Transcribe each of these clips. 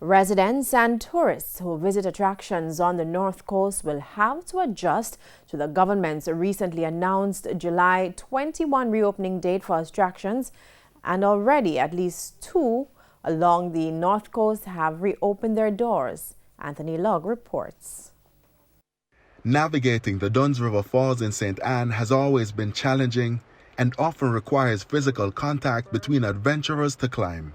Residents and tourists who visit attractions on the North Coast will have to adjust to the government's recently announced July 21 reopening date for attractions, and already at least 2 along the North Coast have reopened their doors. Anthony Lugg reports. Navigating the Duns River Falls in St. Anne has always been challenging and often requires physical contact between adventurers to climb.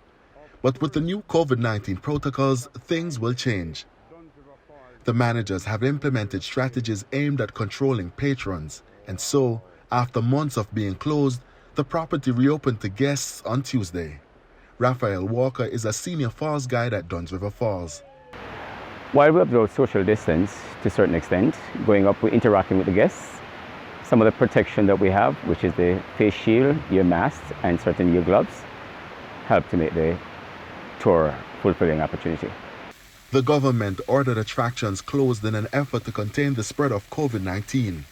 But with the new COVID-19 protocols, things will change. The managers have implemented strategies aimed at controlling patrons, and so, after months of being closed, the property reopened to guests on Tuesday. RAFAEL Walker is a senior falls guide at Duns River Falls. While we observe social distance to a certain extent, going up, we're interacting with the guests. Some of the protection that we have, which is the face shield, ear masks, and certain ear gloves, help to make the tour fulfilling opportunity. The government ordered attractions closed in an effort to contain the spread of COVID-19.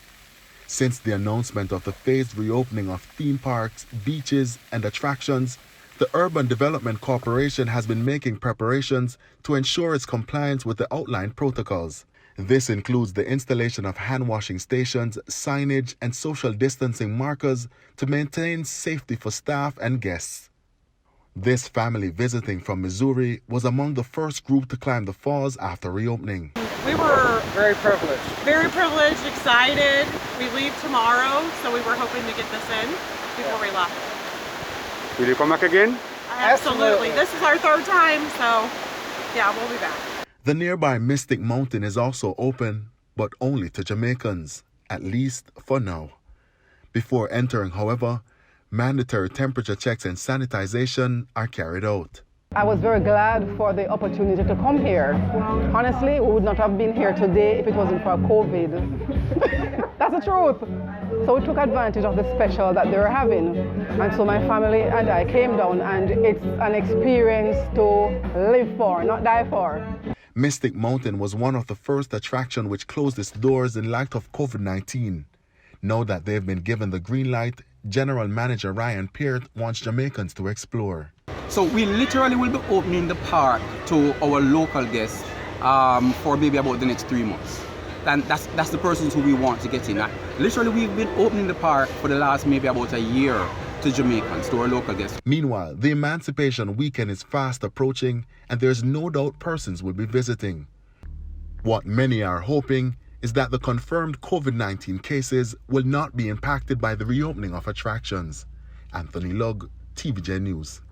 Since the announcement of the phased reopening of theme parks, beaches, and attractions, the Urban Development Corporation has been making preparations to ensure its compliance with the outlined protocols. This includes the installation of hand-washing stations, signage, and social distancing markers to maintain safety for staff and guests. This family visiting from Missouri was among the first group to climb the falls after reopening. We were very privileged, excited. We leave tomorrow, so we were hoping to get this in before we left. Will you come back again? Absolutely. This is our 3rd time, so yeah, we'll be back. The nearby Mystic Mountain is also open, but only to Jamaicans, at least for now. Before entering, however, mandatory temperature checks and sanitization are carried out. I was very glad for the opportunity to come here. Honestly, we would not have been here today if it wasn't for COVID. That's the truth. So we took advantage of the special that they were having. And so my family and I came down, and it's an experience to live for, not die for. Mystic Mountain was one of the first attractions which closed its doors in light of COVID-19. Now that they've been given the green light, General Manager PEART wants Jamaicans to explore. So we literally will be opening the park to our local guests for maybe about the next 3 months. And that's the persons who we want to get in. Literally, we've been opening the park for the last maybe about a year to Jamaicans, to our local guests. Meanwhile, the Emancipation Weekend is fast approaching, and there's no doubt persons will be visiting. What many are hoping is that the confirmed COVID-19 cases will not be impacted by the reopening of attractions. Anthony Lugg, TVJ News.